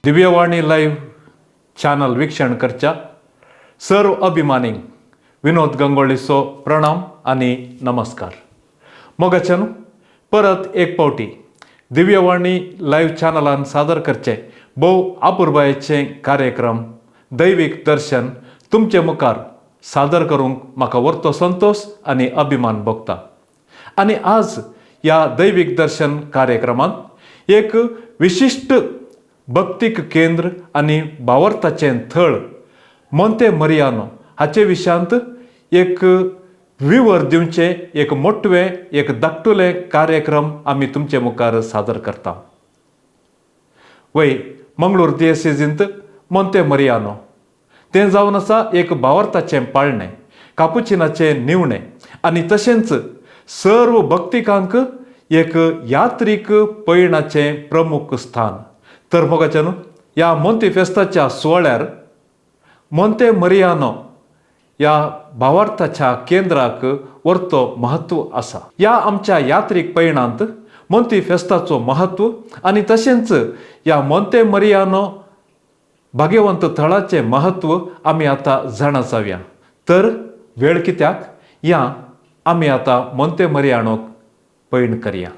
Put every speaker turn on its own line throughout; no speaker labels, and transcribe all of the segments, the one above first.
Divyavani live channel वीक्षण करच्या सर्व अभिमानी विनोद गंगोळीचो प्रणाम आणि नमस्कार. मोगाच्यान परत एक पावटी दिव्यवाणी लाईव्ह चॅनलान सादर करचे बहु अपुर्बायेचे कार्यक्रम दैविक दर्शन तुमचे मुखार सादर करूंक म्हाका वर्तो संतोष आणि अभिमान भोगता. आणि आज या दैविक दर्शन कार्यक्रमात एक विशिष्ट भक्तीक केंद्र आणि भावार्थाचें थळ मोंते मरियानो हाचे विशांत एक विवर दिवचे एक मोठवे एक धाकटुले कार्यक्रम आमी तुमचे मुखार सादर करता. वय मंगळूर दियेसीजींत मोंते मरियानो तें जावन आसा एक भावार्थाचें पाळणें, कापुचिनाचें निवणें आणि तशेंच सर्व भक्तिकांक एक यात्रीक पैणाचें प्रमुख स्थान. तर मोगाच्यान या मोंती फेस्ताच्या सुवाळ्यार मोंते मरियानो या भावार्थाच्या केंद्राक वर्तो महत्व आसा. या आमच्या यात्रीक पैणांत मोंती फेस्ताचो महत्व आणि तशेंच या मोंते मरियानो भाग्यवंत थळाचे महत्व आमी आता जाणा जावया. तर वेळ कित्याक या आमी आता मोंते मरियानोक पैण करया.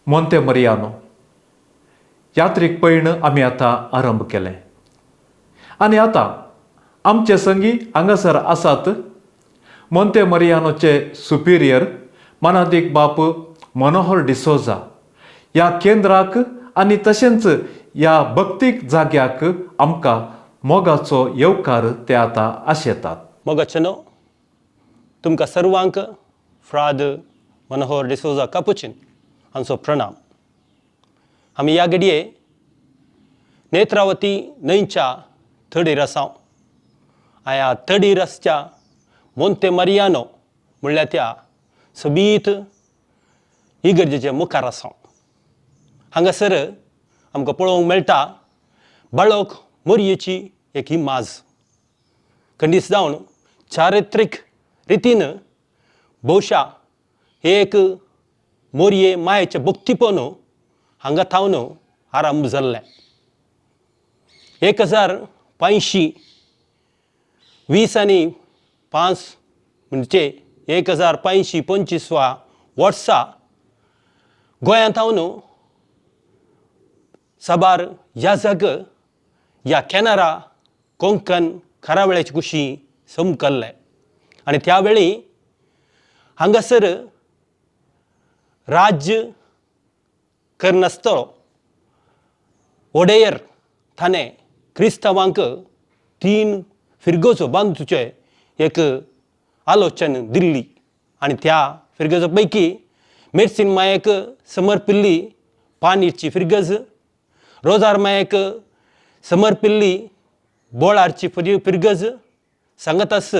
मोंते मरियानो यात्रीक पैण आमी आता आरंभ केले. आणि आता आमचे संगी हांगासर आसात मोंते मरियानोचे सुपिरियर मानादीक बाप मनोहर डिसोजा या केंद्राक आणि तशेंच या भक्तीक जाग्याक आमकां मोगाचो येवकार ते आता आशेतात.
मोगाचनो तुमकां सर्वांक फ्राद मनोहर डिसोजा कापुचिन हांचो प्रणाम. आमी ह्या घडये नेत्रावती न्हंयच्या थडीर आसां. ह्या थडीर आसच्या मोंते मरियानो म्हणल्यार त्या सोबीत इगर्जेचे मुखार आसां. हांगासर आमकां पळोवंक मेळटा बाळक मोरयेची एक इमाज. खंडीस जावन चारित्रीक रितीन भोवशा एक मोरये मायेचे भक्तीपण हांगा थावन आरंभ जाल्लें. 1085 20 आनी 5 म्हणजे 1085 वर्सा गोंयांत थावन साबार ह्या जाग ह्या कॅनरा कोंकण खारावळ्याची कुशी समकल्ले. आणि त्यावेळी हांगासर राज्य करनासतलो ओडेयर थाने क्रिस्तांवांक 3 फिरगोचो बांदूचे एक आलोचन दिल्ली. आणि त्या फिरगोचा पैकी मेर्सीन मायेक समर्पिल्ली पानीरची फिरगज, रोजार मायेक समर्पिल्ली बोळारची फिरगज, सांगतास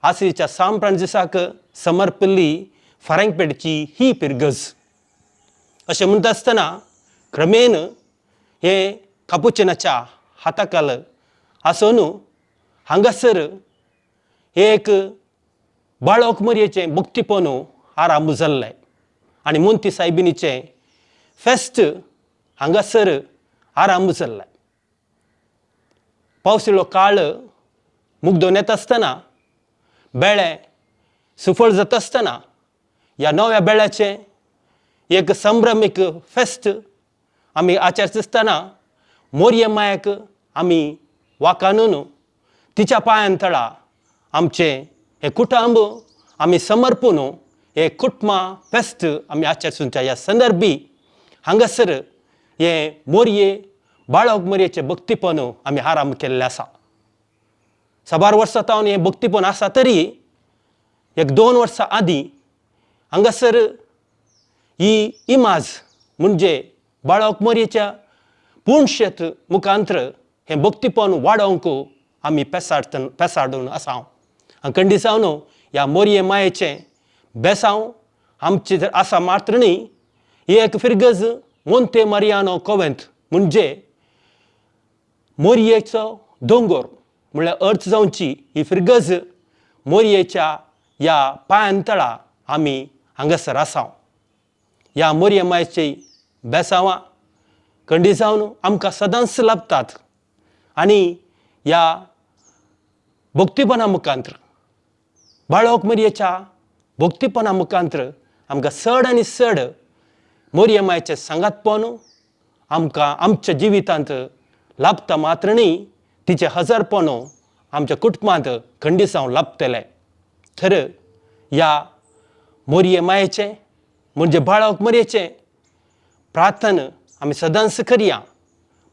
आसीच्या सान फ्रांसिसाक समर्पिल्ली फारांगपेटची ही फिरगज. अशें म्हणटा आसतना क्रमेन हे कापुचिनाच्या हाताखाल आसून हांगासर एक बाळक मरियेचें भक्तीपण आरंभ जाल्लें. आनी मोंती सायबिणीचें फेस्त हांगासर आरंभ जाल्लें. पावसिळो काळ मुग्दोन येता आसतना बेळे सुफळ जाता आसतना ह्या नव्या बेळ्याचें एक संभ्रमीक फेस्त आमी आचरता आसतना मोरये मायेक आमी वाकानून तिच्या पांयां तळा आमचें हे कुटुंब आमी समर्पून हे कुटुंबा फेस्त आमी आचरसूनच्या ह्या संदर्भी हांगासर हे मोरये बाळक मरयेचे भक्तीपण आमी आरंभ केल्लें आसा. 6 वर्सां जावन हें भक्तीपण आसा तरी 1-2 वर्सां आदीं हांगासर ही इमाज म्हणजे बाळक मरयेच्या पुणशेत मुखांतर हें भक्तीपण वाडोवंक आमी पेसाडून आसा. आनी खंडिसावन ह्या मोरये मायेचें बेसांव आमचें जर आसा मात्र न्ही, ही एक फिरगज मोंते मारियानो कॉवेंत म्हणजे मोरयेचो दोंगर म्हळ्यार अर्थ जावची ही फिरगज मोरयेच्या ह्या पांयंतळा आमी हांगासर आसा. ह्या मोरये मायेची बेसांवां खंडिसावन आमकां सदांच लाभतात आनी ह्या भक्तीपणा मुखांतर बाळक मरयेच्या भक्तीपणा मुखांतर आमकां चड आनी चड मोरये मायेचें सांगातपण आमकां आमच्या जिवितांत लाभता मात्र न्ही, तिचें हजरपण आमच्या कुटुंबांत खंडिसांव लाभतलें. तर ह्या मोरये मायेचें म्हणजे बाळक मरयेचें प्रार्थना आमी सदांच करया.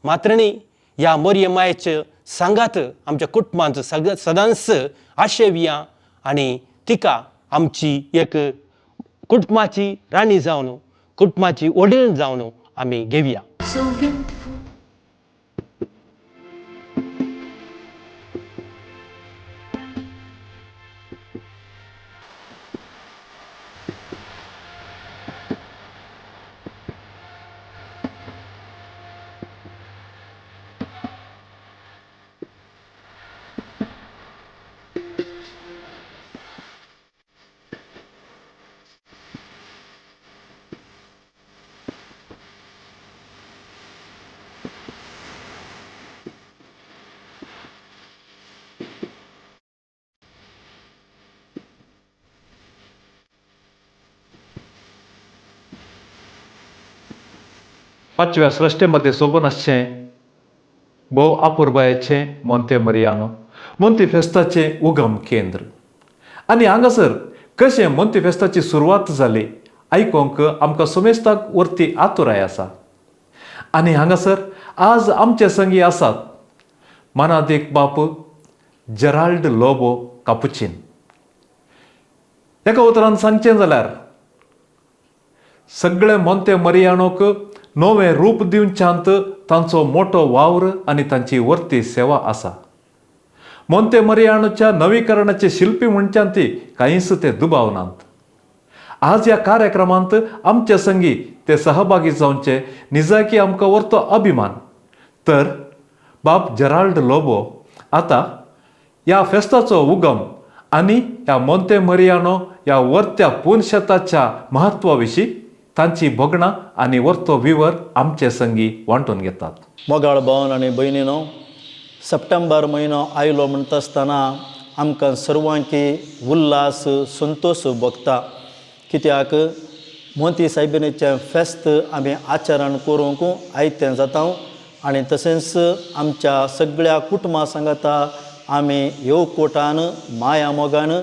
मात्र न्ही, ह्या मोरये मायेचे सांगात आमच्या कुटुंबांत सदांच आशेवया आनी तिका आमची एक कुटुंबाची राणी जावन कुटुंबाची वडील जावन आमी घेवया.
पाचव्या सृष्टेमध्ये सोबून आसचें भोव अपुर्बायेचें मोंते मारियानो मोंती फेस्ताचें उगम केंद्र. आनी हांगासर कशें मोंती फेस्ताची सुरवात जाली आयकोंक आमकां सोमेस्ताक व्हरती आतुराय आसा. आनी हांगासर आज आमचे संगी आसात मानादेक बाप जेराल्ड लोबो कापुचीन. एका उतरान सांगचें जाल्यार सगळे मोंते मारियानोक नवें रूप दिवच्यांत तांचो मोठो वावर आनी तांची वर्ती सेवा आसा. मोंते मारियानोच्या नवीकरणाचे शिल्पी म्हणच्यान ती कांयच ते दुबावनात. आज ह्या कार्यक्रमांत आमचे संगी ते सहभागी जावचे निजाकी आमकां व्हरतो अभिमान. तर बाब जेराल्ड लोबो आतां ह्या फेस्ताचो उगम आनी ह्या मोंते मारियानो ह्या वर्त्या पुनशेताच्या म्हत्वा विशीं तांची भोगणां आनी वर्तो विवर आमचे संगी वांटून घेतात.
मोगाळ भावन आनी भयणीनो, सप्टेंबर म्हयनो आयलो म्हणटा आसतना आमकां सर्वांकी उल्हास संतोश भोगता. कित्याक मोंती सायबिणीचें फेस्त आमी आचरण करूंक आयतें जाता आनी तशेंच आमच्या सगळ्या कुटुंबा सांगाता आमी येवकोटान माया मोगान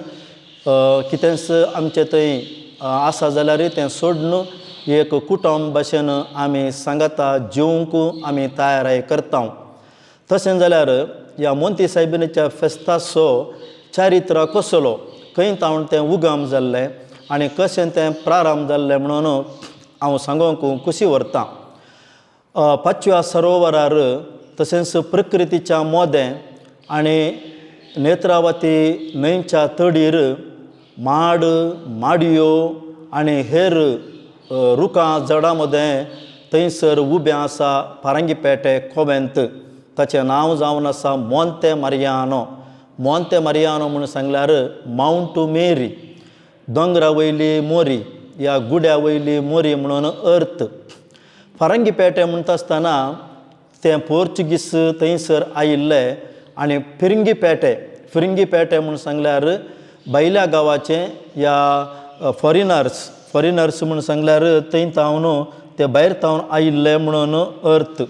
कितेंच आमचें थंय आसा जाल्यार तें सोडून एक कुटुंब भाशेन आमी सांगाता जिवंक आमी तयाराय करता. तशें जाल्यार ह्या मोंती सायबिणीच्या फेस्ताचो चारित्र कसलो, खंय तावन तें उगम जाल्लें आनी कशें तें प्रारंभ जाल्लें म्हणून हांव सांगूंक खुशी व्हरतां. 5व्या सरोवरार तशेंच प्रकृतीच्या मोदें आनी नेत्रावती न्हंयच्या तडीर माड, माडयो आनी हेर रुखां झाडां मदें थंयसर उबें आसा फारांगीपेटे कॉवेंत. ताचें नांव जावन आसा मोंते मारियानो. मोंते मारियानो म्हूण सांगल्यार माउंट मेरी, दोंगरा वयली मोरी, ह्या गुड्या वयली मोरी म्हणून अर्थ. फारांगीपेटे म्हणटा आसतना तें पोर्चुगीस थंयसर आयिल्ले आनी फिरिंगीपेटे म्हूण सांगल्यार भायल्या गांवाचें ह्या फॉरिनर्स म्हूण सांगल्यार थंय तावन ते भायर तावन आयिल्ले म्हणून अर्थ.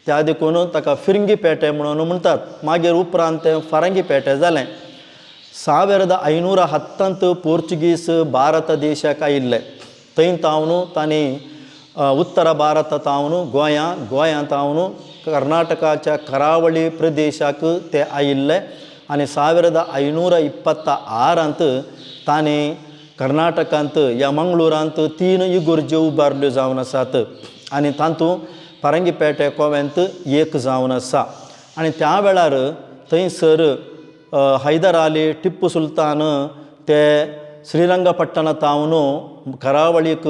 त्या देखून ताका फिरिंगीपेटे म्हणून म्हणटात. मागीर उपरांत तें फारांगीपेटे जालें. 1510 पोर्चुगीस भारत देशाक आयिल्ले. थंय तावन तांणी उत्तर भारतांत गोंयांत कर्नाटकाच्या करावळी प्रदेशाक ते आयिल्ले आनी 1526 ताणें कर्नाटकांत या मंगळूरांत 3 इगर्ज्यो उबारल्यो जावन आसात आनी तातूंत पारंगीपेटे कोव्यांत एक जावन आसा आनी त्या वेळार थंयसर हैदर अली टिप्पू सुलतान ते श्रीरंगपट्टणांतावन करावळीक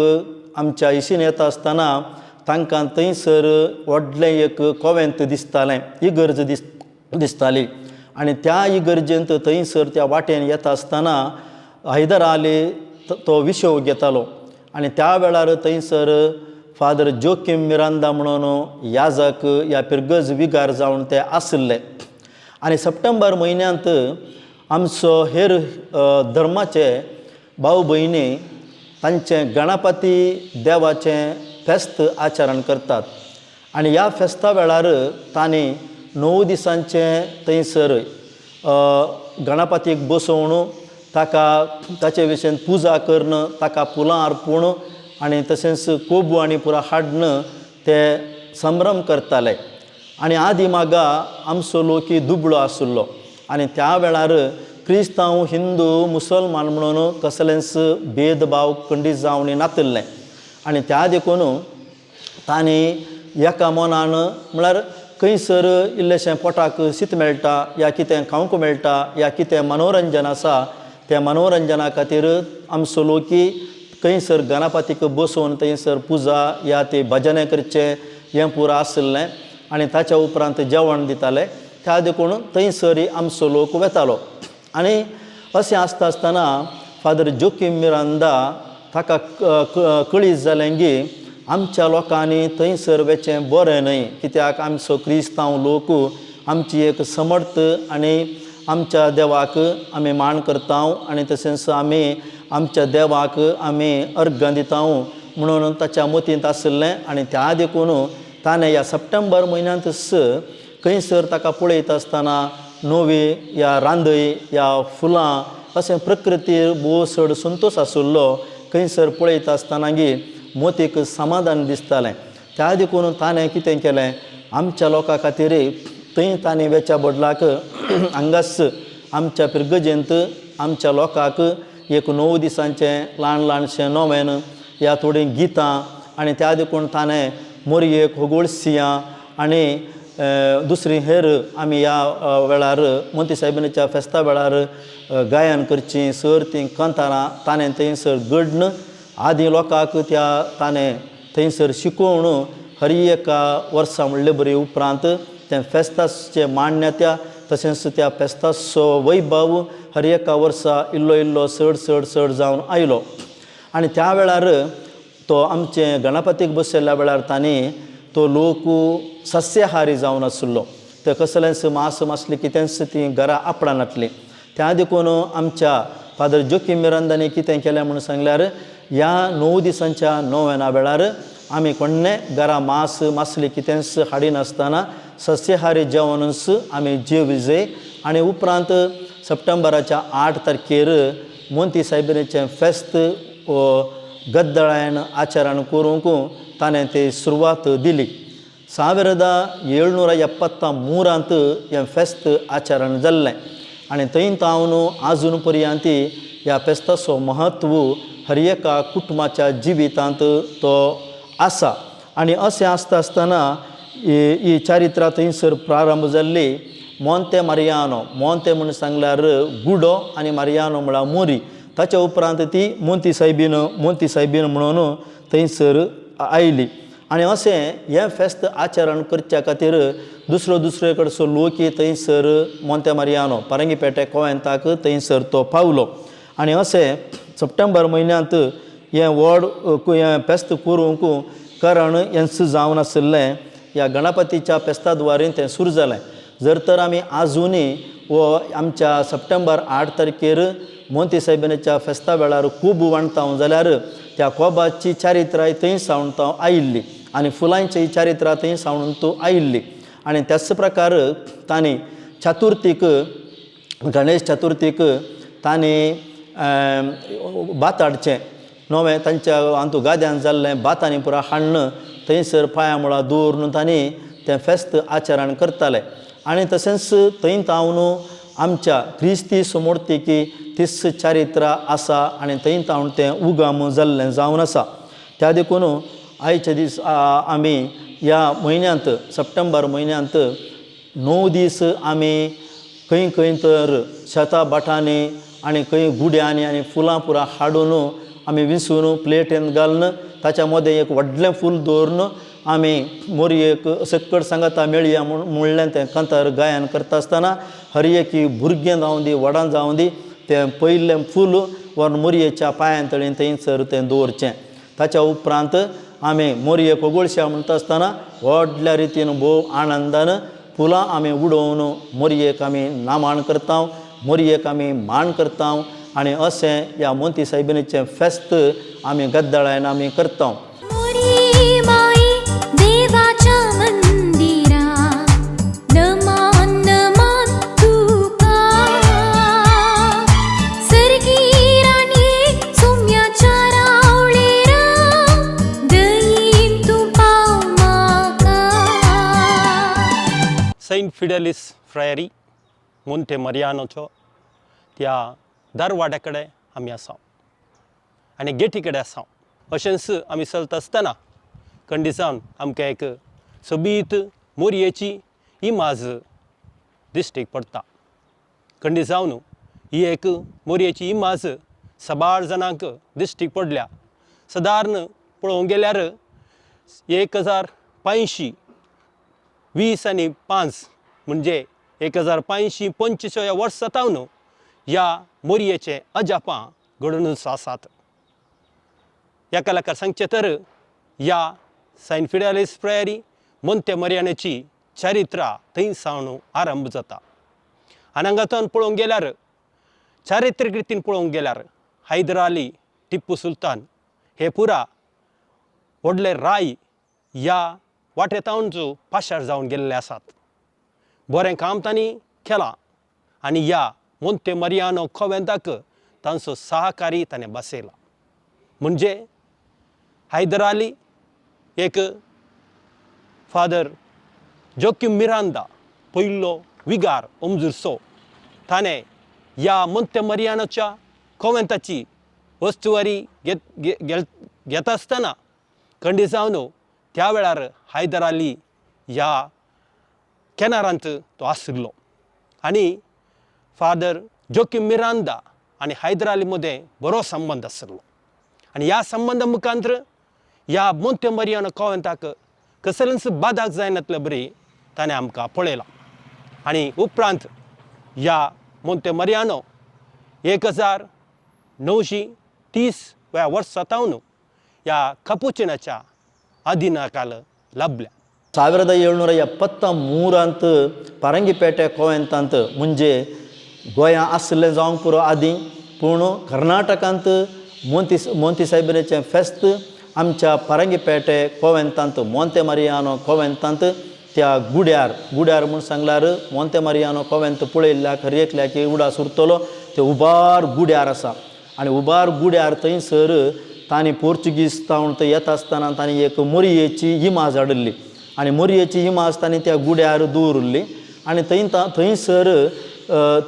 आमच्या इशीन येता आसतना तांकां थंयसर व्हडलें एक कोवेंत दिसतालें इगर्ज दिसताली आनी त्या इगर्जेंत थंयसर त्या वाटेन येता आसतना हैदर अली तो विशव घेतालो आनी त्या वेळार थंयसर फादर जोकीम मिरांदा म्हणून याजक या पिरगज विगार जावन ते आसले आनी सप्टेंबर म्हयन्यांत आमचो हेर धर्माचे भाव भयणी तांचें गणपती देवाचें फेस्त आचरण करतात आनी ह्या फेस्ता वेळार तांणी 9 दिसांचें थंयसर गणपतीक बसोवन ताचे विशयेन पुजा करून ताका फुलां अर्पूण आनी तशेंच कोबू आनी पुरा हाडून ते संभ्रम करताले आनी आदी मागा आमचो लोकी दुबळो आसुल्लो आनी त्या वेळार क्रिस्तांव हिंदू मुसलमान म्हणून कसलेंच भेदभाव खंडीत जावन नातल्लें आनी त्या देखून तांणी एका मनान म्हळ्यार खंयसर इल्लेशें पोटाक शीत मेळटा या कितें खावंक मेळटा या कितें मनोरंजन आसा त्या मनोरंजना खातीर आमचो लोकी खंयसर गणपतीक बसोवन थंयसर पुजा या ते भजने करचें हें पुरो आसलें आनी ताच्या उपरांत जेवण दिताले त्या देखून थंयसर आमचो लोक वेतालो आनी अशें आसता आसतना फादर जोकीम मिरांदा ताका कळीत जालें की आमच्या लोकांनी थंयसर वेचें बरें न्हय कित्याक आमचो क्रिस्तांव लोक आमची एक समर्थ आनी आमच्या देवाक आमी मान करता आनी तशेंच आमी आमच्या देवाक आमी अर्घ दिता म्हणून ताच्या मतींत आसलें आनी त्या देखून ताणें ह्या सप्टेंबर म्हयन्यांत खंयसर ताका पळयता आसतना नवी या रांदय या फुलां अशें प्रकृतीर भोव चड संतोश आसुल्लो खंयसर पळयता आसतना गी मोतीक समाधान दिसतालें त्या देखून ताणें कितें केलें आमच्या लोकां खातीर थंय ताणें वेच्या बदलाक हांगाच आमच्या पिरगजेंत आमच्या लोकांक एक 9 दिसांचें ल्हानशें नोवेन ह्या थोडीं गितां आनी त्या देखून ताणें मोरयेक होगोळसियां आनी दुसरी हेर आमी ह्या वेळार मोंती सायबिणीच्या फेस्ता वेळार गायन करचीं सर्तीं कांतारां ताणें थंयसर घडन आदी लोकांक त्या ताणें थंयसर शिकोवन हर एका वर्सा म्हणले बरी उपरांत त्या फेस्ताचे मान्यता तशेंच त्या फेस्ताचो वैभव हर एका वर्सा इल्लो इल्लो चड जावन आयलो आनी त्या वेळार तो आमचे गणपतीक बसयल्ल्या वेळार तांणी तो लोक सस्याहारी जावन आसुल्लो ते कसलेंच मांस मासली कितेंच ती घरा आपणानातली त्या देखून आमच्या फादर जोकीम मिरांदानी कितें केलें म्हणून सांगल्यार ह्या 9 दिसांच्या नोवेना वेळार आमी कोण्णें घरा मांस मासली कितेंच हाडिनासतना सस्याहारी जेवणच आमी जेवजे आनी उपरांत सप्टेंबराच्या 8 तारखेर मोंती सायबिणीचें फेस्त गद्दळायन आचरण करूंक ताणें ती सुरवात दिली 1773 हें फेस्त आचरण जाल्लें आनी थंय तावन आजून पर्यंत ह्या फेस्ताचो महत्व हर एका कुटुंबाच्या जिवितांत तो आसा आनी अशें आसता आसतना ही चारित्रां थंयसर प्रारंभ जाल्ली मोंते मारियानो मोंते म्हणून सांगल्यार गुडो आनी मारियानो म्हळ्यार मोरी ताच्या उपरांत ती मोंती सायबीन म्हणून थंयसर आयली आनी अशें हें फेस्त आचरण करच्या खातीर दुसरे कडचो लोकी थंयसर मोंते मारियानो पारंगीपेटे कोवेंताक थंयसर तो पावलो आनी अशें सप्टेंबर म्हयन्यांत हें व्हड हें फेस्त करूंक कारण हेंच जावन आसलें ह्या गणपतीच्या फेस्ता द्वारे तें सुरू जालें जर तर आमी आजुनी वो आमच्या सप्टेंबर 8 तारखेर मोंती सायबिणीच्या फेस्ता वेळार खूब वाणटाव जाल्यार त्या कोबाची चारित्राय थंय सावन आयिल्ली आनी फुलांची चारित्रां थंय सावन आयिल्ली आनी त्याच प्रकार तांणी चतुर्थीक गणेश चतुर्थीक तांणी भात हाडचें नवे तांच्या हातूंत गाद्यान जाल्लें बातांनी पुरा हाडणं थंयसर पांयां मुळा दवरून तांणी तें फेस्त आचरण करताले आनी तशेंच थंय तावन आमच्या क्रिस्ती समोर्तिकी तिस चारित्रा आसा आनी थंय तावन तें उगम जाल्लें जावन आसा त्या देखून आयचे दीस आमी ह्या म्हयन्यांत सप्टेंबर म्हयन्यांत 9 दीस आमी खंय खंय तर शेतां बाटांनी आनी खंय गुड्यांनी आनी फुलां पुरा हाडून आमी विंसून प्लेटीन घालून ताच्या मदें एक व्हडलें फूल दवरून आमी मोरयेक सकट सांगाता मेळया म्हणलें तें कांतार गायन करता आसतना हर एकी भुरगें जावं दी व्हडां जावं दी तें पयलें फूल व्हरून मोरयेच्या पांयां तळी थंयसर तें दवरचें ताच्या उपरांत आमी मोरयेक ओगळश्या म्हणटा आसतना व्हडल्या रितीन भोव आनंदान फुलां आमी उडोवन मोरयेक आमी नामाण करता मोरयेक आमी मान करता आनी अशें ह्या मोंती सायबिणीचें फेस्त आमी गद्दळायन आमी करता
सेंट फिडेलिस फ्रायरी मोंते मरियानोचो त्या दरवाड्या कडेन आमी आसा आनी गेटी कडेन आसा अशेंच आमी चलता आसतना खंडी जावन आमकां एक सोबीत मोरयेची इमाज दिश्टीक पडटा खंडी जावन ही एक मोरयेची इमाज सबाळ जाणांक दिश्टीक पडल्या सादारण पळोवंक गेल्यार 1520 आनी 5 म्हणजे 1525 ह्या वर्स जातावन ह्या मोरयेचे अजापां घडूनच आसात हेका लागून सांगचें तर ह्या सेंट फिडेलिस फ्रायरी मोंते मरियानोची चारित्रा थंय सावन आरंभ जाता आनी हांगातून पळोवंक गेल्यार चारित्रीक रितीन पळोवंक गेल्यार हैदर अली टिप्पू सुलतान हे पुरा व्हडले राय ह्या वाटेतावनच पाशार जावन गेल्ले आसात बरें काम तांणी केलां आनी ह्या मोंते मरियानो कॉवेंताक तांचो सहकारी ताणें बसयला म्हणजे हैदर अली एक फादर जोक्विम मिरांदा पयलो विगार ओमजुर्सो ताणें ह्या मोंते मरियानोच्या कॉवेंताची वस्तुवारी घेता आसतना खंडी जावन त्या वेळार हैदर अली ह्या केनारांत तो आशिल्लो आनी फादर जोक्विम मिरांदा आनी हैदर अली मदें बरो संबंद आशिल्लो आनी ह्या संबंदा मुखांतर ह्या मोंते मरियानो कॉवेंताक कसलेंच बादाक जायनातले बरी ताणें आमकां पळयलां आनी उपरांत ह्या मोंते मरियानो 1930 ह्या वर्स जातावन ह्या कपुचिनाच्या अधीनाखाल लाभल्या
1773 पारंगीपेटे कॉवेंतांत म्हणजे गोंयां आसलें जावंक पुरो आदीं पूण कर्नाटकांत मोंती सायबिणीचें फेस्त आमच्या पारंगीपेटे कॉवेंतांत मोंते मरियानो कॉवेंतांत त्या गुड्यार म्हूण सांगल्यार मोंते मरियानो कॉवेंत पळयल्ल्याक रेखल्याक उडास उरतलो ते उबार गुड्यार आसा आनी उबार गुड्यार थंयसर तांणी पोर्चुगीज तावन थंय येता आसतना तांणी एक मोरयेची इमाज हाडिल्ली आनी मोरयेची इमाज तांणी त्या गुड्यार दवरली आनी थंयसर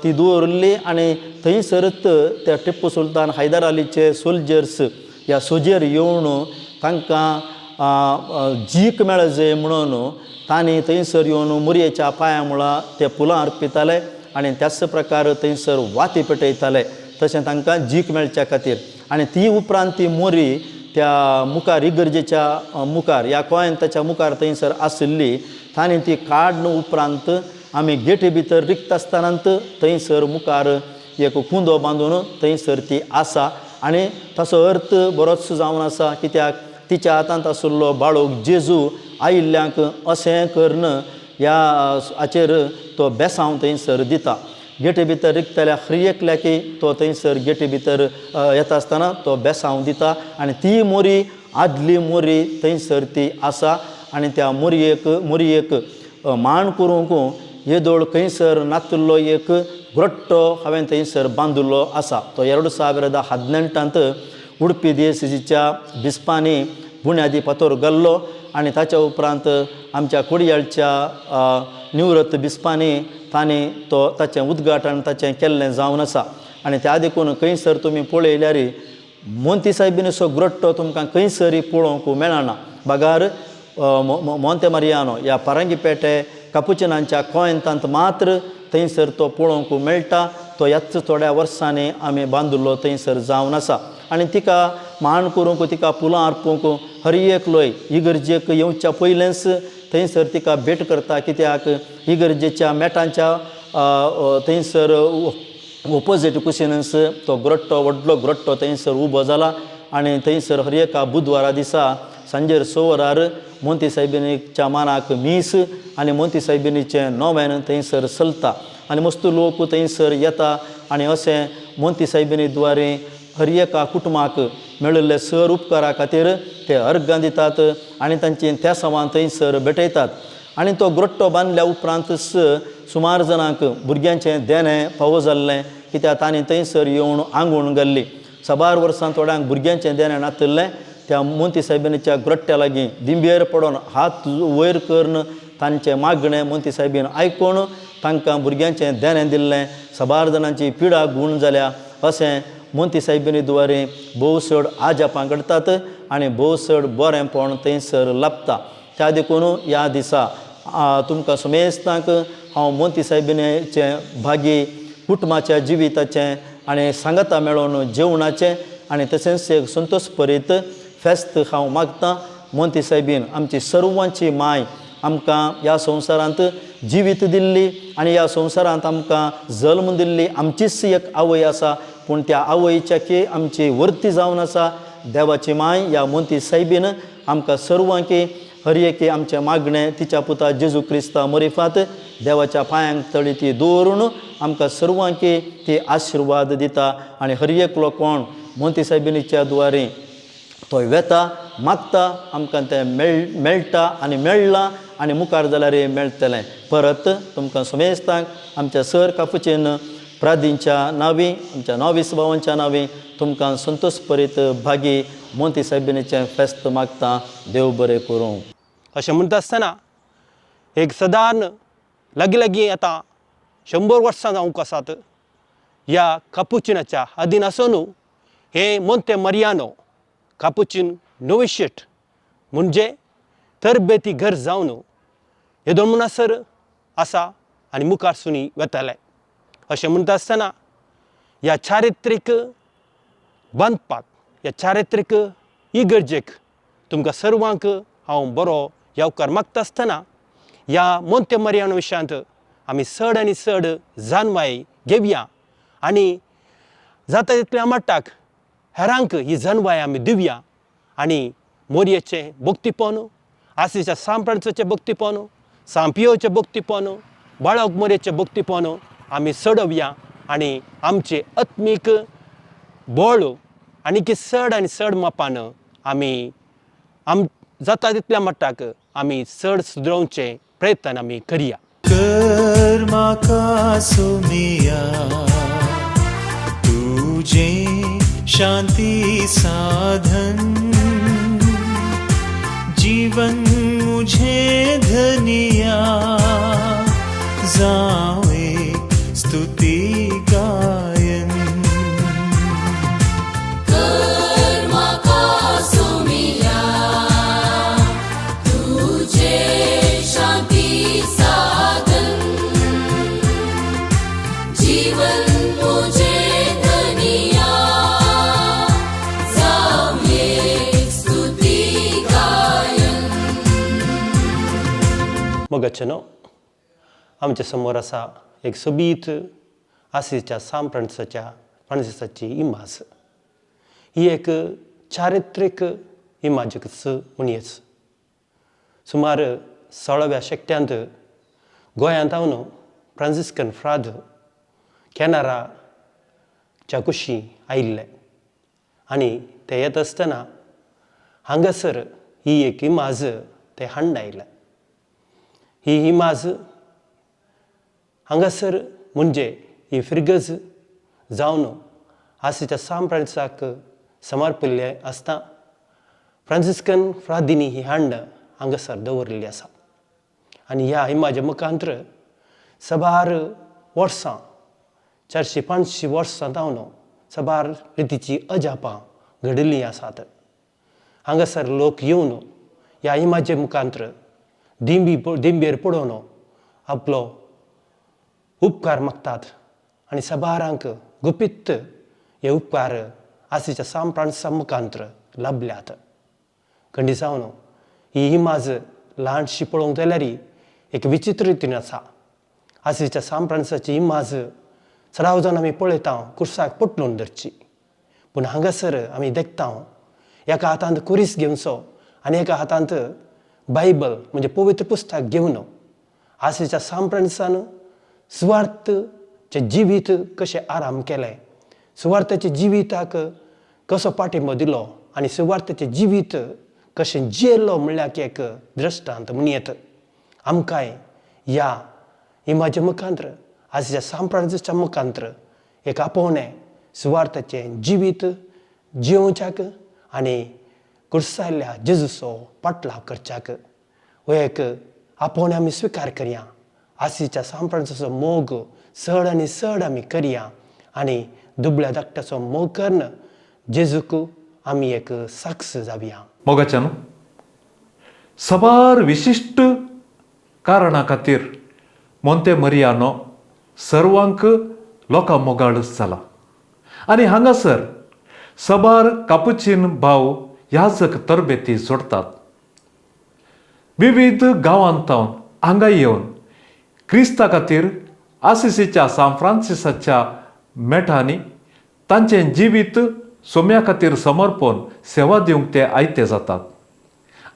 ती दवरली आनी थंयसरच त्या टिप्पू सुलतान हैदर अलीचे सोल्जर्स ह्या सोजेर येवन तांकां जीक मेळजे म्हणून तांणी थंयसर येवन मोरयेच्या पांयां मुळा ते फुलां अर्पिताले आनी त्याच प्रकार थंयसर वाती पेटयताले तशें तांकां जीक मेळच्या खातीर आनी ती उपरांत ती मोरी त्या मुखार इगर्जेच्या मुखार ह्या कॉवेंताच्या मुखार थंयसर आशिल्ली तांणी ती काडून उपरांत आमी गेटी भितर रिक्त आसतनांत थंयसर मुखार एक कुंदो बांदून थंयसर ती आसा आनी ताचो अर्थ बरोच जावन आसा कित्याक तिच्या हातांत आशिल्लो बाळोक जेजू आयिल्ल्यांक अशें करन ह्या हाचेर तो बेसांव थंयसर दिता गेटी भितर रिक्तल्या हर एकल्याकी तो थंयसर गेटी भितर येता आसतना तो बेसांव दिता आनी ती मोरी आदली मोरी थंयसर ती आसा आनी त्या मोरयेक मांड करूंक येदोळ खंयसर नातुल्लो एक ग्रोट्टो हांवें थंयसर बांदिल्लो आसा तो 2018 उडपी DSCच्या बिस्पांनी बुन्यादी फातर घाल्लो आनी ताच्या उपरांत आमच्या कुडयाळच्या निवृत्त बिस्पांनी ताचें उद्घाटन ताचें केल्लें जावन आसा आनी त्या देखून खंयसर तुमी पळयल्यार मोंती सायबीनचो ग्रोट्टो तुमकां खंयसरी पळोवंक मेळना. बागार मोंते मारियानो ह्या पारांगीपेटे कापुचिनांच्या कोयंतांत मात्र थंयसर तो पळोवंक मेळटा. तो ह्याच थोड्या वर्सांनी आमी बांदिल्लो थंयसर जावन आसा आनी तिका मान करूंक तिका फुलां अर्पूंक हर एकलोय इगर्जेक येवच्या पयलेंच थंयसर तिका भेट करता. कित्याक इगर्जेच्या मेटांच्या थंयसर ऑपोजीट कुशीनच तो ग्रोट्टो व्हडलो ग्रोट्टो थंयसर उबो जाला आनी थंयसर हर एका बुधवारा दिसा सांजेर 6 वरार मोंती सायबीणीच्या मानाक मीस आनी मोंती सायबीणीचें नोवेन थंयसर चलता आनी मस्त लोक थंयसर येता आनी अशें मोंती सायबीणी द्वारे हर एका कुटुंबाक मेळिल्ले सर उपकारा खातीर ते अर्घां दितात आनी तांची त्या सवान थंयसर भेटयतात. आनी तो ग्रोट्टो बांदल्या उपरांतच सुमार जाणांक भुरग्यांचें देणें फावो जाल्लें कित्याक तांणी थंयसर येवन आंगवण घाल्ली. 6 वर्सां थोड्यांक भुरग्यांचें देणें नातिल्लें. त्या मोंती सायबीणीच्या ग्रोट्ट्या लागीं दिंबेर पडोवन हात वयर करून तांचें मागणें मोंती सायबीन आयकून तांकां भुरग्यांचें देणें दिल्लें. 6 जाणांची पिडा गूण जाल्या अशें मोंती सायबीणी द्वारे भोव चड आजापां घडटात आनी भोव चड बरेंपण थंयसर लाभता. त्या देखून ह्या दिसा तुमकां समेस्तांक हांव मोंती सायबीणीचें भागी कुटुंबाच्या जिविताचें आनी सांगाता मेळोवन जेवणाचें आनी तशेंच एक संतोशभरीत फेस्त हांव मागतां. मोंती सायबीन आमची सर्वांची माय आमकां ह्या संवसारांत जिवीत दिल्ली आनी ह्या संवसारांत आमकां जल्म दिल्ली आमचीच एक आवय आसा पूण त्या आवयच्याकी आमची वर्ती जावन आसा. देवाची माय ह्या मोंती सायबीन आमकां सर्वांकी हर एकी आमचें मागणें तिच्या पुता जेजू क्रिस्ता मरिफात देवाच्या पांयांक तळी ती दवरून आमकां सर्वांकी ती आशिर्वाद दिता आनी हर एकलो कोण मोंती सायबीणीच्या द्वारे तो वेता मागता आमकां तें मेळटा आनी मेळ्ळां आनी मुखार जाल्यार मेळटलें. परत तुमकां समेस्तांक आमच्या सर कापुचीन प्रादींच्या नांवी आमच्या नोवीस भावांच्या नांवी तुमकां संतोशभरीत भागी मोंती सायबीणीचें फेस्त मागता. देव बरें करूं.
अशें म्हणटा आसतना एक सादारण लागीं आतां 100 वर्सां जावंक आसात ह्या कापुचिनाच्या अधीन आसून हे मोंते मारियानो कापुचीन नोविशेट म्हणजे तरबेती घर जावन हे 2 म्हणसर आसा आनी मुखार सुनी वताले. अशें म्हणटा आसतना ह्या चारित्रीक बांदपाक ह्या चारित्रीक इगर्जेक तुमकां सर्वांक हांव बरो येवकार मागता आसतना ह्या मोंते मारियानो विशयांत आमी चड आनी चड जानवाय घेवया आनी जाता तितल्या मट्टाक हेरांक ही जानवाय आमी दिवया आनी मोरयेचें भक्तीपण आसीच्या सांत फ्रांसिसाचें भक्तीपण सांत पियोचें भक्तीपण बाळक मोरयेचें भक्तीपण आमी चडोवया आनी आमचे आत्मीक बळ आनी चड आनी चड मापान आमी जाता तितल्या मट्टाक आमी चड सुदरोवचें प्रयत्न आमी करया.
कर म्हाका सोमिया तुजें शांती साधन जीवन मुझे धनिया जावे स्तुति गायन.
कर म्हाका सोमिया तुझे शांती साधन जीवन मुझे धनिया जावे स्तुति गायन.
मोगाचेनो आमच्या समोर आसा एक सोबीत आसीच्या सांत फ्रांसिसाची इमाज. ही एक चारित्रीक इमाजच म्हणयेच. सुमार 16व्या शेकट्यांत गोंयांत हांव फ्रांसिस्कन फ्राद कॅनराच्या कुशी आयिल्ले आनी ते येत आसतना हांगासर ही एक इमाज ते हाडून आयले. ही इमाज हांगासर म्हणजे ही फ्रिगज जावन आसीच्या सांत फ्रांसिसाक समर्पिल्ले आसता फ्रांसिस्कन फ्रादिनी ही हांड हांगासर दवरलेली आसा आनी ह्या इमाजे मुखांतर सबार वर्सां 400-500 वर्सां जावन सबार रितीची अजापां घडिल्लीं आसात. हांगासर लोक येवन ह्या इमाजे मुखांतर दिंबेर पडोवन आपलो उपकार मागतात आनी सबारांक गुपीत हे उपकार आसीच्या सान फ्रांसिसा मुखांतर लाभल्यात. खंडी जावन ही इमाज ल्हानशी पळोवंक जाल्यार एक विचित्र रितीन आसा. आसीच्या सान फ्रांसिसाची इमाज सराव जावन आमी पळयता कुर्साक पटलून धरची, पूण हांगासर आमी देखता एका हातांत कुरीस घेवचो आनी एका हातांत बायबल म्हणजे पवित्र पुस्तक घेवन आसीच्या सान फ्रांसिसान सुवार्थचे जिवीत कशें आराम केलें, सुवार्थाच्या जिविताक कसो पाठिंबो दिलो आनी सुवार्थाचें जिवीत कशें जियेलो म्हणल्यार एक दृश्टांत म्हूण येता. आमकांय ह्या इमाजे मुखांतर आसीच्या सान फ्रांसिसाच्या मुखांतर एक आपोवणें सुवार्थाचें जिवीत जियोवच्याक आनी कुर्सायल्ल्या जेजूचो पाटलाव करच्याक हो एक आपोवणें आमी स्विकार करया. आसीच्या सान फ्रांसिसाचो मोग चड आनी चड आमी करया आनी दुबळ्या धाकट्याचो मोग करून जेजूक आमी एक साक्ष जावया.
मोगाच्यान सबार विशिश्ट कारणा खातीर मोंते मरियानो सर्वांक लोकां मोगाळ जाला आनी हांगासर सबार कापुचीन भाव ह्याच तरबेती जोडटात. विविध गांवांतावन हांगा येवन क्रिस्ता खातीर आसिसीच्या सान फ्रांसिसाच्या मेठांनी तांचें जिवीत सोम्या खातीर समर्पण सेवा दिवंक ते आयते जातात.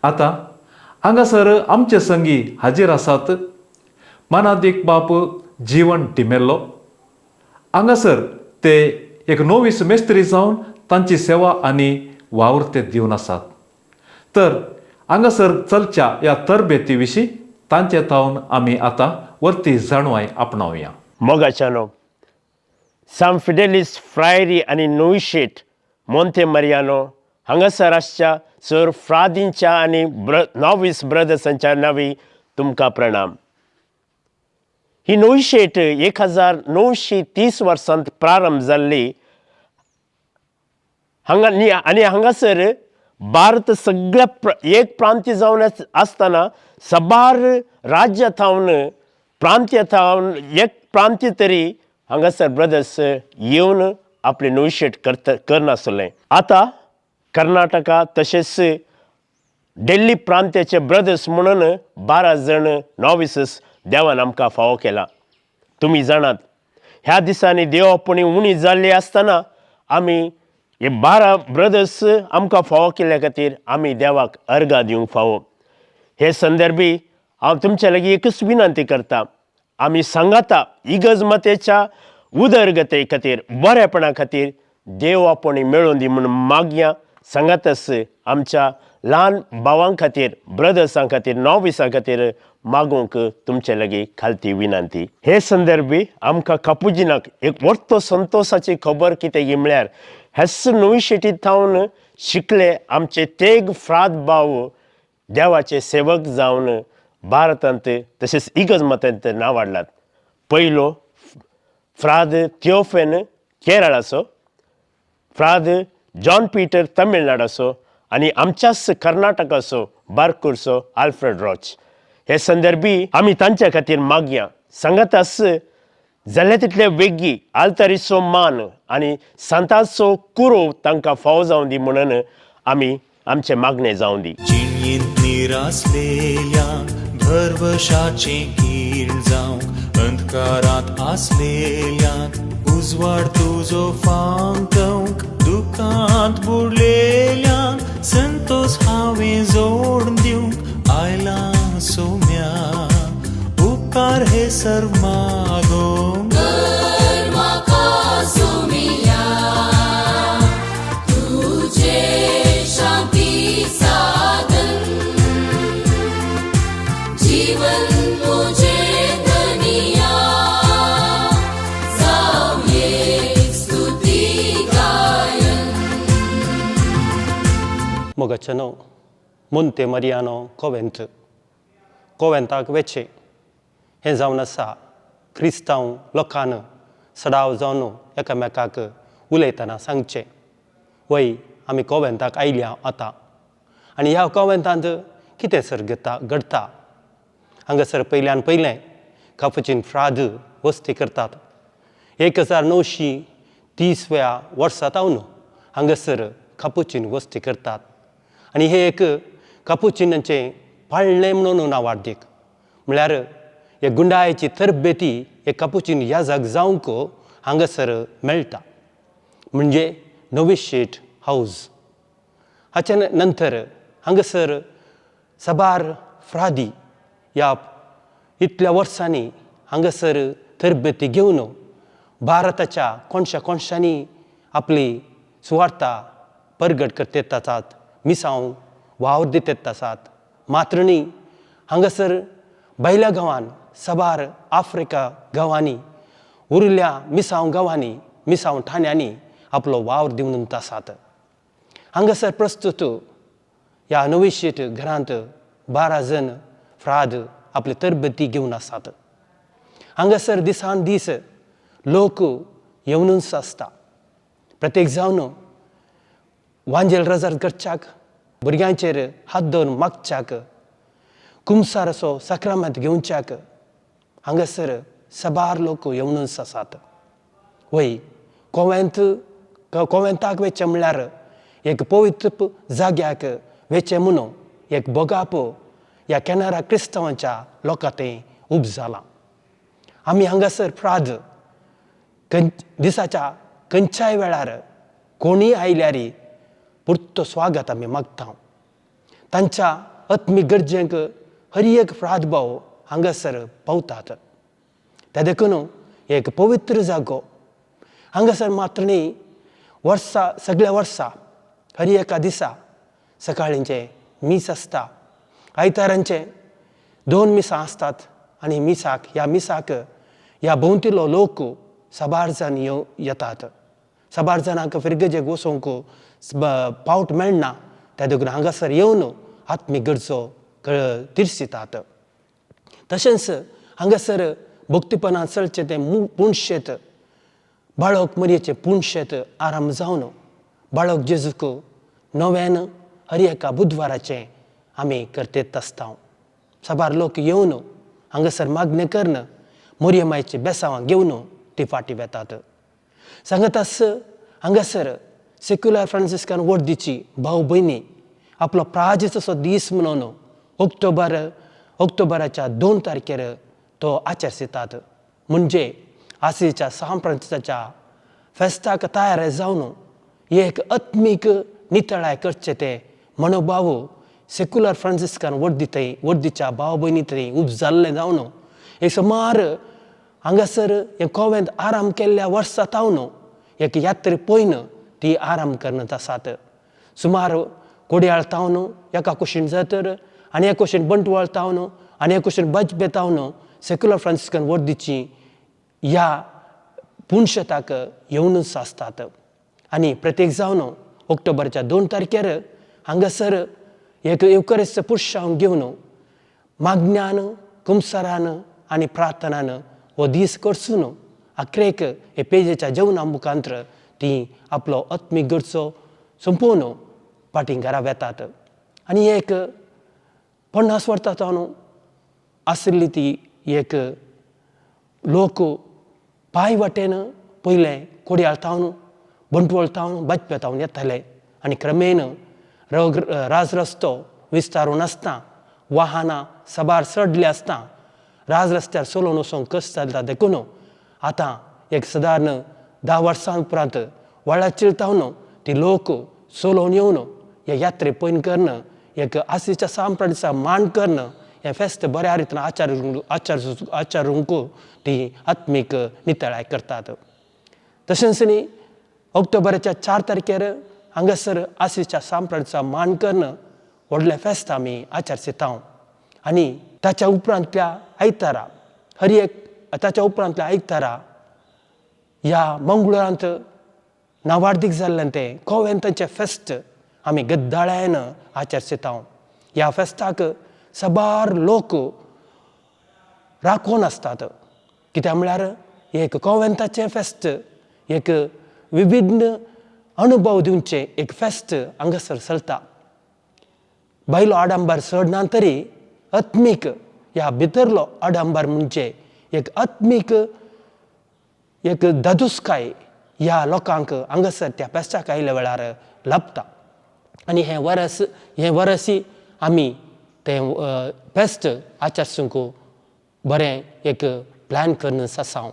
आतां हांगासर आमचे संगी हाजीर आसात. मानादीक बाप जीवन टिमेल्लो हांगासर ते एक नोवीस मेस्त्री जावन तांची सेवा आनी वावर ते दिवन आसात. तर हांगासर चलच्या ह्या तरबेती विशीं तांचे तावन आमी आतां वर्ती जाणवाय आपणावया.
मोगाच्यानो सान फिडेलिस फ्रायरी आनी नोविशेट मोंते मरियानो हांगासर आसच्या सर फ्रादींच्या आनी नॉविस ब्रदर्सांच्या नांवी तुमकां प्रणाम. ही नोविशेट 1930 वर्सांत प्रारंभ जाल्ली आनी हांगासर भारत सगळ्या एक प्रांतीय जावन आसतना सबार राज्य थावन प्रांतीय थावन एक प्रांतीय तरी हांगासर ब्रदर्स येवन आपले नोविशेट करनासले. आतां कर्नाटका तशेंच दिल्ली प्रांत्याचे ब्रदर्स म्हणून 12 जण नॉविसस देवान आमकां फावो केला. तुमी जाणात ह्या दिसांनी देवापणी उणी जाल्ली आसतना आमी हे 12 ब्रदर्स आमकां फावो केल्ल्या खातीर आमी देवाक अर्गां दिवंक फावो. हे संदर्भी हांव तुमचे लागीं एकच विनंती करता. आमी सांगाता इगज मतेच्या उदरगते खातीर बरेपणा खातीर देव आपणी मेळोवन दी म्हणून मागया. सांगातच आमच्या ल्हान भावां खातीर ब्रदर्सां खातीर नॉविसां खातीर मागूंक तुमचे लागीं खालती विनंती. हे संदर्भी आमकां कापुजिनाक एक व्हडलो संतोशाची खबर कितें गी म्हळ्यार हेच नोविशेटींत थावन शिकले आमचे तेग फ्राद भाव देवाचे सेवक जावन भारतांत तशेंच इगज मतांत नांव वाडलात. पयलो फ्राद थियोफेन केरळाचो, फ्राद जॉन पीटर तमिळनाडाचो आनी आमच्याच कर्नाटकाचो बारकूरचो आल्फ्रेड रॉच. हे संदर्भी आमी तांच्या खातीर मागया. सांगातास जाल्ले तितले वेगी आल्तारीचो मान आनी सांताचो कुरो तांकां फावो जावं दी म्हणून आमी आमचें मागणें जावं दी.
जिणयेंत निरासलेल्या भरवशाचे कीळ जावंक अंधकारांत आसलेल्यांक उजवाड तुजो फांकवंक दुखांत बुडलेल्यांक संतोष हांवें जोड दिवंक आयलां सोम्या उपकार हे सर्व मागोवंक
कर म्हाका सोमिया तुझे शांती साधन जीवन मुझे धनिया जावये स्तुती गायन
Mogaceno, Monte Mariano Covent, Coventac Veche, हे जावन आसा क्रिस्तांव लोकांना सडाव जावन एकामेकाक उलयतना सांगचें वय आमी कॉवेंताक आयल्या आतां आनी ह्या कॉवेंतांत कितें सर घडटा हांगासर पयल्यान पयलें कापुचीन फ्राद वस्ती करतात 1930व्या वर्सा तावन हांगासर कापुचीन वस्ती करतात आनी हे एक कापुचिनांचें पाळणें म्हणून नांवाडीक म्हळ्यार हे गुंडाळ्याची तरबेती हे कापुचीन ह्या जाग जावंक हांगासर मेळटा म्हणजे नोविशेट हाऊस हाचे नंतर हांगासर साबार फ्रादी ह्या इतल्या वर्सांनी हांगासर तरबेती घेवन भारताच्या कोणशा कोणशांनी आपली सुवार्ता परगट करतेत आसात मिसांव वावर दितेत आसात मात्र न्ही हांगासर भायल्या गांवांत साबार आफ्रिका गांवांनी उरिल्ल्या मिसांव गांवांनी मिसांव ठाण्यांनी आपलो वावर दिवन आसात हांगासर प्रस्तुत ह्या नोविशेट घरांत 12 जण फ्राद आपली तरबेती घेवन आसात हांगासर दिसान दीस लोक येवनूच आसता प्रत्येक जावन वांजेल रजत करच्याक भुरग्यांचेर हात दवरून मागच्याक कुमसार असो सक्रामेंत घेवच्याक हांगासर साबार लोक येवनूच आसात वय कॉवेंताक वेचें म्हणल्यार एक पवित्र जाग्याक वेचें म्हणून एक बोगाप ह्या कॅनरा क्रिस्तांवांच्या लोकांतें उब जाला आमी हांगासर फ्राद दिसाच्या खंयच्याय वेळार कोणीय आयल्यार पुर्तो स्वागत आमी मागता तांच्या आत्मी गरजेक हर एक फ्राद भाव हांगासर पावतात ते देखून एक पवित्र जागो हांगासर मात्र न्ही सगळ्या वर्सा हर एका दिसा सकाळींचे मीस आसता आयतारांचे 2 मिसां आसतात आनी ह्या मिसाक ह्या भोंवतीलो लोक साबार जाण येतात साबार जाणांक फिरगजेक वचोंक पावट मेळना त्या देखून हांगासर येवन आत्मी गरजो तिरसितात तशेंच हांगासर भक्तीपणान चलचें तें पुणशेत बाळक मरयेचें पुणशेत आराम जावन बाळक जेजूक नव्यान हर एका बुधवाराचें आमी करतेत आसता साबार लोक येवन हांगासर मागणें करून मोरयमायेची बेसांवां घेवन ती फाटीं वेतात सांगतास हांगासर सेक्युलर फ्रांसिस्कान वर्दीची भाव भयणी आपलो प्राजीचो दीस म्हणून ऑक्टोबराच्या 2 तारखेर तो आचरतात म्हणजे आसीच्या साम फ्रांसिसाच्या फेस्ताक तयार जावन एक आत्मीक नितळाय करचे ते मनोभाव सेक्युलर फ्रांसिस्कान वर्दीच्या भाव भयणी थंय उब जाल्लें जावन एक सुमार हांगासर हे कॉवेंत आराम केल्ल्या वर्सां तावन एक यात्रे पयन ती आराम करत आसात सुमार कोडयाळ तावन एका कुशीन जातर आनी एक कुशीन बंटवाळ तावन आनी एक कुशीन बजबे तावन सेक्युलर फ्रांसिस्कन वर्दीची ह्या पुणशेताक येवनूच आसतात आनी प्रत्येक जावन ऑक्टोबराच्या 2 तारखेर हांगासर एक एवकरिस्त पुरशांव घेवन मागण्यान कुमसारान आनी प्रार्थनान हो दीस करसून आख्रेक हे पेजेच्या जेवणा मुखांत्र ती आपलो आत्मीक गरजो संपोवन फाटीं घरा वेतात आनी एक 50 वर्सां तावन आशिल्ली ती एक लोक पांय वाटेन पयलें कोडयाळ तावन बंटवळ तावन बजपे तावन येताले आनी क्रमेन राजरस्तो विस्तारून आसता वाहनां साबार चडले आसता राजरस्त्यार चलोवन वचोंक कश्ट जाता देखून आतां एक सादारण 10 वर्सां उपरांत वळाचेर तावन ती लोक चलोवन येवन हे यात्रे पयन करून एक आसीच्या सांपरा दिसा मान करून हे फेस्त बऱ्या रितीन आचारूंक ती आत्मीक नितळाय करतात तशेंच न्ही ऑक्टोबराच्या 4 तारखेर हांगासर आसीच्या सांपरा दिसा मान करून व्हडलें फेस्त आमी आचरता आनी ताच्या उपरांतल्या आयतारा ताच्या उपरांतल्या आयतारा ह्या मंगळुरांत नावाडीक जाल्लें तें कॉवेंताचें फेस्त आमी गद्दाळ्यान आचरसिता ह्या फेस्ताक सबार लोक राखून आसतात कित्याक म्हळ्यार एक कॉवेंताचें फेस्त एक विभिन्न अनुभव दिवचे एक फेस्त हांगासर चलता भायलो आडंबर चडना तरी आत्मीक ह्या भितरलो आडंबर म्हणजे एक आत्मीक एक दादूसकाय ह्या लोकांक हांगासर त्या फेस्ताक आयल्या वेळार लाभता आनी हें वरसी आमी तें फेस्त आचरसूंक बरें एक प्लॅन करून आसा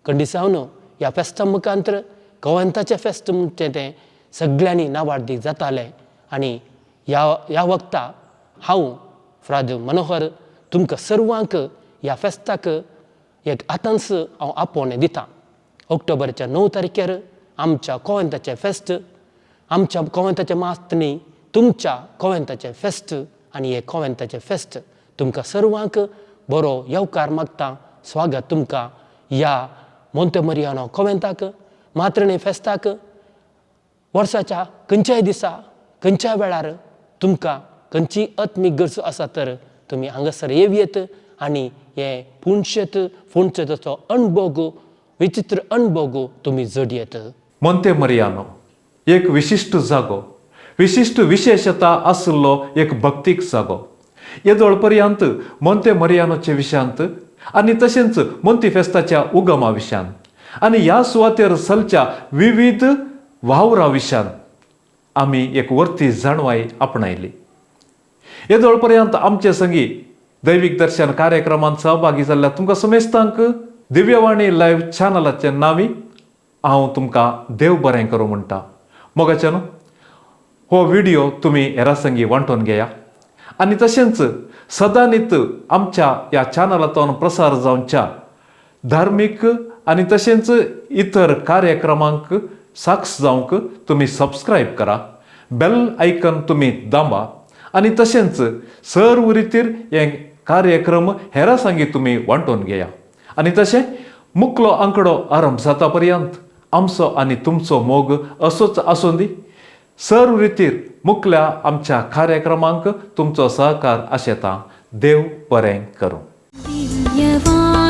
खंडिसावन ह्या फेस्ता मुखांतर कॉवेंताचें फेस्त म्हणचे तें सगळ्यांनी नावाडी जातालें आनी ह्या वक्ता हांव फ्राद मनोहर तुमकां सर्वांक ह्या फेस्ताक एक आतांस हांव आपोवणें दितां ऑक्टोबरच्या 9 तारखेर आमच्या कॉवेंताचें फेस्त आमच्या कॉवेंताच्या मास्तनी तुमच्या कॉवेंताचें फेस्त आनी हे कॉवेंताचें फेस्त तुमकां सर्वांक बरो येवकार मागता स्वागत तुमकां ह्या मोंते मरियानो कॉवेंताक मात्रणें फेस्ताक वर्साच्या खंयच्याय दिसा खंयच्याय वेळार तुमकां खंयची आत्मीक गरज आसा तर तुमी हांगासर येवयेत आनी हे फोंडचेचो अणभव विचित्र अणभव तुमी जोडयेत
मोंते मरियानो एक विशिश्ट जागो विशिश्ट विशेषता आशिल्लो एक भक्तीक जागो येदोळ पर्यंत मोंते मरियानोचे विशयांत आनी तशेंच मोंती फेस्ताच्या उगमा विशयांत आनी ह्या सुवातेर चलच्या विविध वावरा विशयांत आमी एक वर्ती जाणवाय आपणायली येदोळ पर्यंत आमचे संगी दैवीक दर्शन कार्यक्रमांत सहभागी जाल्ल्या तुमकां समेस्तांक दिव्यवाणी लायव्ह चॅनलाचे नावी हांव तुमकां देव बरें करूं म्हणटा मोगाच्यान हो व्हिडिओ तुमी हेरां संगी वांटून घेया आनी तशेंच सदांच आमच्या ह्या चॅनलांतून प्रसार जावच्या धार्मीक आनी तशेंच इतर कार्यक्रमांक साक्ष जावंक तुमी सबस्क्रायब करा बेल आयकन तुमी दांबा आनी तशेंच सर्व रितीर हे कार्यक्रम हेरां सांगी तुमी वांटून घेया आनी तशें मुखलो आंकडो आरंभ जाता पर्यंत आमचो आनी तुमचो मोग असोच आसूं दी सर्व रितीर मुखल्या आमच्या कार्यक्रमांक तुमचो सहकार आशेता देव बरें करूं
दिव्यवाणी